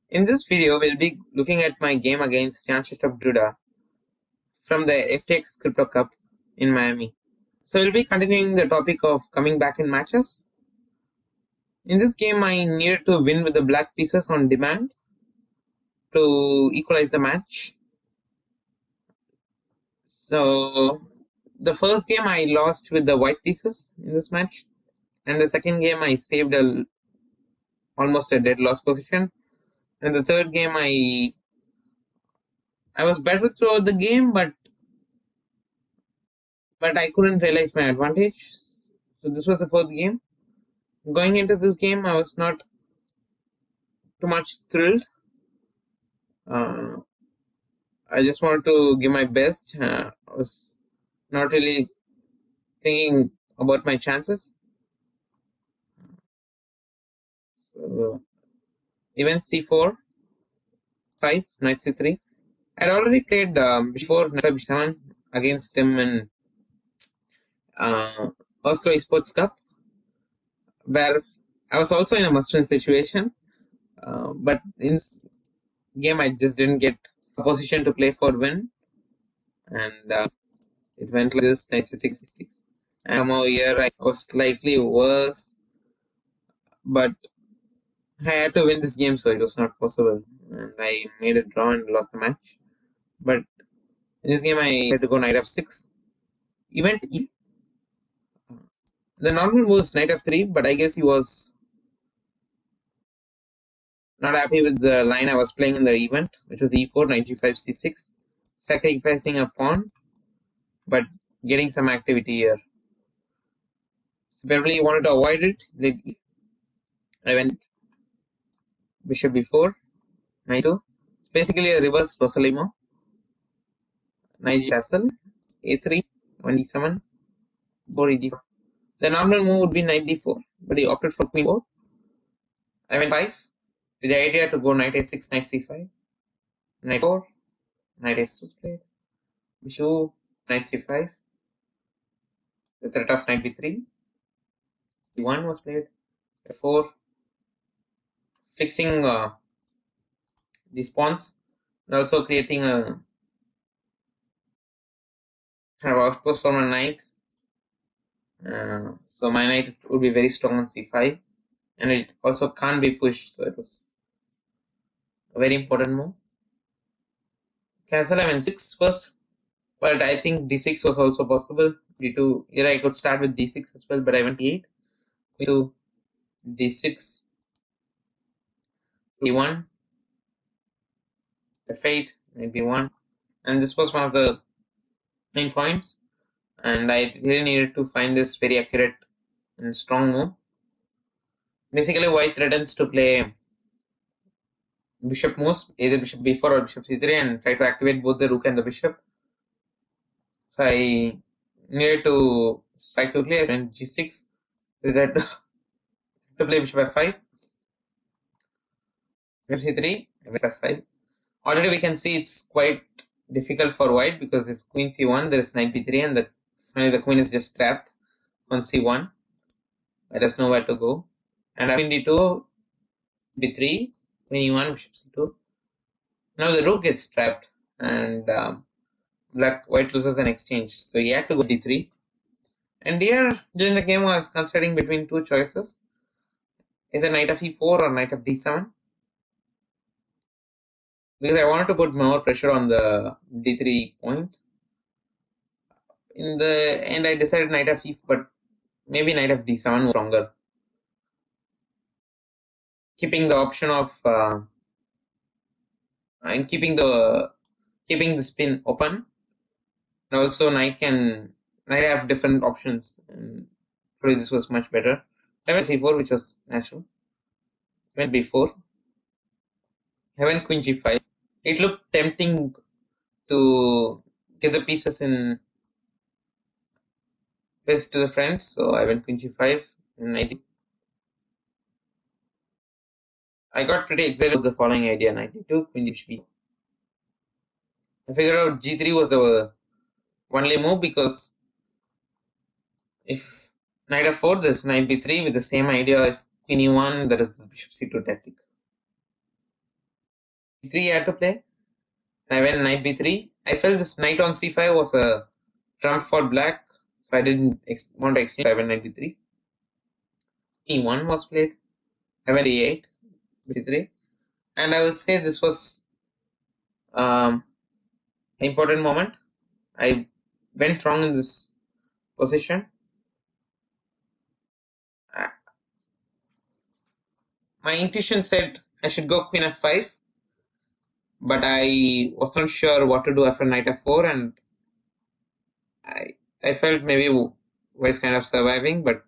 In this video, we'll be looking at my game against Chancellor Duda from the FTX Crypto Cup in Miami. So we'll be continuing the topic of coming back in matches. In this game, I needed to win with the black pieces on demand to equalize the match. So the first game I lost with the white pieces in this match, and the second game I saved almost a dead loss position. And the third game I was better throughout the game, but I couldn't realize my advantage. So this was the fourth game. Going into this game, I was not too much thrilled. I just wanted to give my best. I was not really thinking about my chances. So, event C4, 5, knight C3. I'd already played before knight 5 B7 against him in Oslo Esports Cup, where I was also in a must-win situation. But in this game, I just didn't get a position to play for win. And it went like this, knight C6, C6. And somehow here I was slightly worse. But I had to win this game, so it was not possible. And I made a draw and lost the match. But in this game, I had to go knight f6. Event E. The normal move was knight f3, but I guess he was not happy with the line I was playing in the event, which was e4, knight g5, c6, sacrificing a pawn, but getting some activity here. So probably you wanted to avoid it. I went bishop b4, knight 2. It's basically a reverse Rosalimo. Knight g castle, a3, 1d7, 4 e4. The normal move would be knight d4, but he opted for queen 4. I went 5. With the idea to go knight a6, knight c5, knight 4, knight a6 was played, bishop, knight c5, the threat of knight b3, d1 was played, f4, fixing these pawns, and also creating a kind of outpost for my knight. So my knight would be very strong on c5, and it also can't be pushed, so it was a very important move. Castle I went 6 first, but I think d6 was also possible. d2, here I could start with d6 as well, but I went e8, queen2, d6, d1, f8, knight b1, and this was one of the main points, and I really needed to find this very accurate and strong move. Basically, white threatens to play bishop moves, either bishop b4 or bishop c3, and try to activate both the rook and the bishop. So I needed to strike quickly. I went g6. Is that to play bishop f5, bishop c3, bishop f5. Already we can see it's quite difficult for white, because if queen c1, there is knight b3, and finally the queen is just trapped on c1. It has nowhere to go. And queen d2, b3, queen e1, bishop c2. Now the rook gets trapped, and white loses an exchange. So he had to go d3. And here, during the game, I was considering between two choices: either knight of e4 or knight of d7, because I wanted to put more pressure on the d3 point. In the end, I decided knight of e4, but maybe knight of d7 was stronger, keeping the option of and keeping the spin open. And also knight have different options, and probably this was much better. I went e4, which was natural. Went b4. I went queen g5. It looked tempting to get the pieces to the front, so I went queen g5 and I got pretty excited with the following idea: knight d2, queen d4. I figured out g3 was the only move, because if knight f4, there's knight b3 with the same idea. If queen e1, there is the bishop c2 tactic. 3 I had to play. And I went knight b3. I felt this knight on c5 was a trump for black, so I didn't want to exchange. I went knight b3. e1 was played. I went e8, b3, and I would say this was an important moment. I went wrong in this position. My intuition said I should go queen f5, but I was not sure what to do after knight f4, and I felt maybe white is kind of surviving, but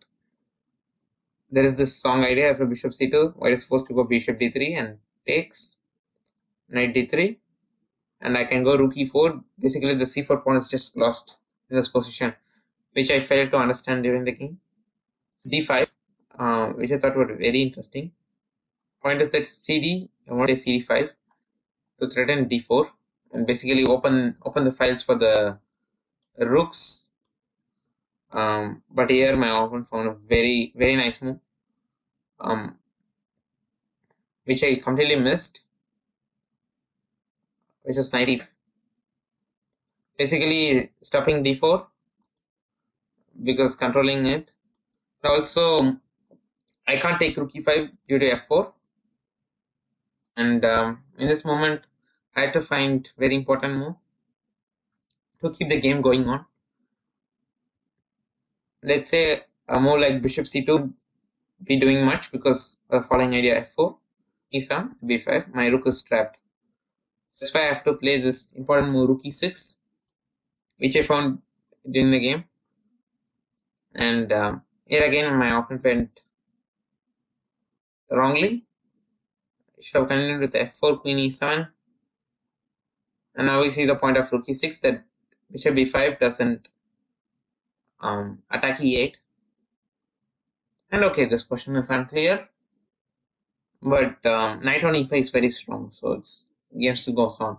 there is this strong idea after bishop c2, white is forced to go bishop d3 and takes knight d3, and I can go rook e4. Basically, the c4 pawn is just lost in this position, which I failed to understand during the game. d5, which I thought was very interesting. Point is that cd, I want to say cd5 to threaten d4 and basically open the files for the rooks. But here my opponent found a very nice move, which I completely missed, which was knight e5. Basically stopping d4 because controlling it. Also, I can't take rook e5 due to f4, and in this moment I had to find very important move to keep the game going on. Let's say a move like bishop c2 be doing much because of the following idea: f4, e7, b5. My rook is trapped. That's why I have to play this important move rook e6, which I found during the game. And here again my opponent went wrongly. I should have continued with f4, queen e7. And now we see the point of rook e6 that bishop b5 doesn't attack e8. And okay, this question is unclear. But knight on e5 is very strong, so it's game still goes on.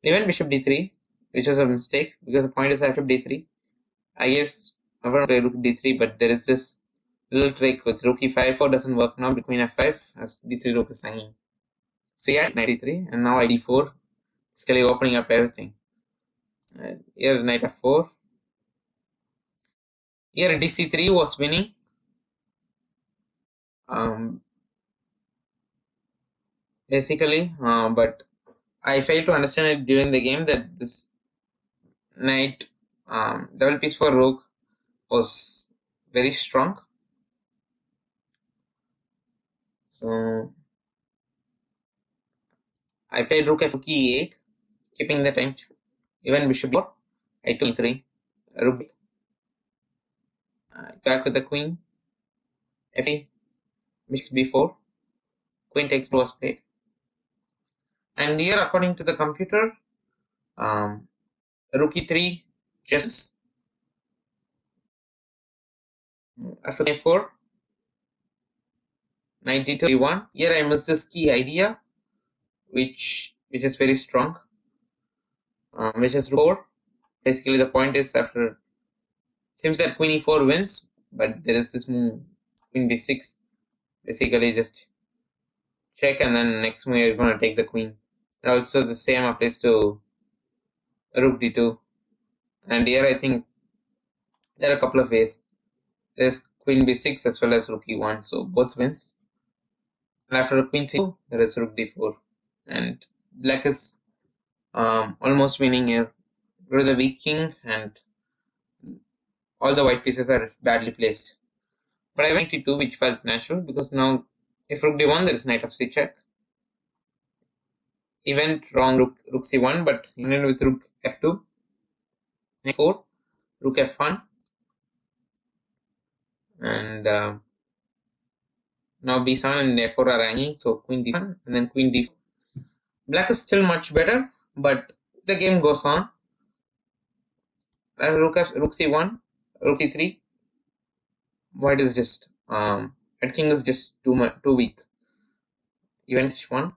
Even bishop d3, which is a mistake because the point is after d3. I guess I'm going to play rook d3, but there is this little trick with rook e5. 4 doesn't work now, queen f5 as d3 rook is hanging. So yeah, knight e3, and now I d4, basically opening up everything. Here knight f4. Here dc3 was winning. Basically, but I failed to understand it during the game that this knight double piece for rook was very strong. So I played rook f e8, keeping the time. Even bishop b4, I took e3, rook back with the queen, f8, bishop b4, queen takes was played. And here, according to the computer, rook e3 just after a4, knight d2 e1. Here I missed this key idea, which is very strong, which is rook 4. Basically, the point is after seems that queen e4 wins, but there is this move queen b6. Basically, just check, and then next move you're going to take the queen. And also the same applies to rook d2. And here I think there are a couple of ways. There's queen b6 as well as rook e1, so both wins. And after queen c2, there is rook d4, and black is almost winning here. Go to the weak king, and all the white pieces are badly placed. But I went e2, which felt natural because now if rook d1, there is knight f3 check. He went wrong rook c1, but he ended with rook f2, knight 4, rook f1, and now b7 and f4 are hanging, so queen d1 and then queen d4. Black is still much better, but the game goes on. Rook c1, rook e3. White is just and king is just too weak. Event h1,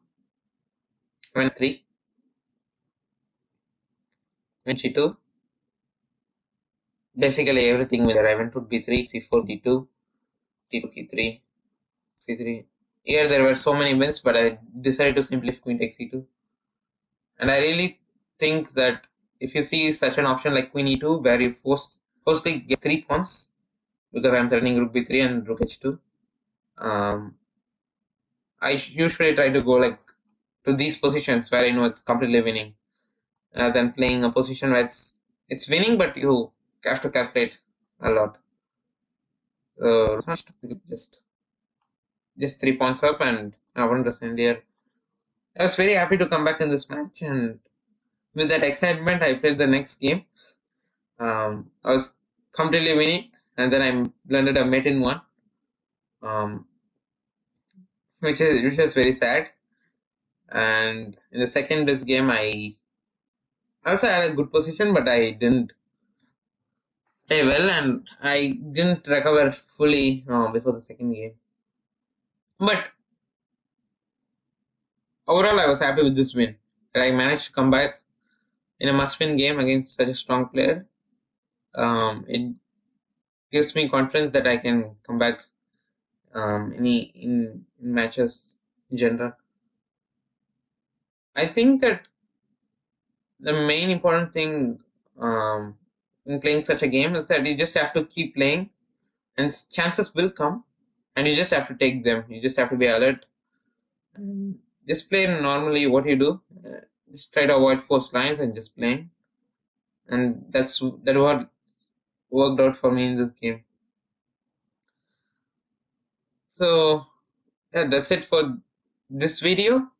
event 3, event g2. Basically everything will arrive. Event would be 3, c4, d2, d2, e3, c3. Here there were so many wins, but I decided to simply queen takes e2. And I really think that if you see such an option like Queen E2, where you firstly get 3 pawns, because I'm threatening Rook B3 and Rook H2, I usually try to go like to these positions where I know it's completely winning, rather than playing a position where it's winning, but you have to calculate a lot. So it's not just 3 points up, and I won the Sandier. I was very happy to come back in this match, and with that excitement, I played the next game. I was completely winning, and then I blended a mate in one, um, which was very sad. And in the second this game, I also had a good position, but I didn't play well, and I didn't recover fully before the second game. But overall, I was happy with this win. That I managed to come back in a must-win game against such a strong player. It gives me confidence that I can come back in matches in general. I think that the main important thing in playing such a game is that you just have to keep playing, and chances will come, and you just have to take them. You just have to be alert. Just play normally what you do. Just try to avoid forced lines and just playing, and that what worked out for me in this game. So yeah, that's it for this video.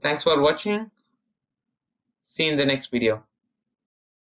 Thanks for watching. See you in the next video.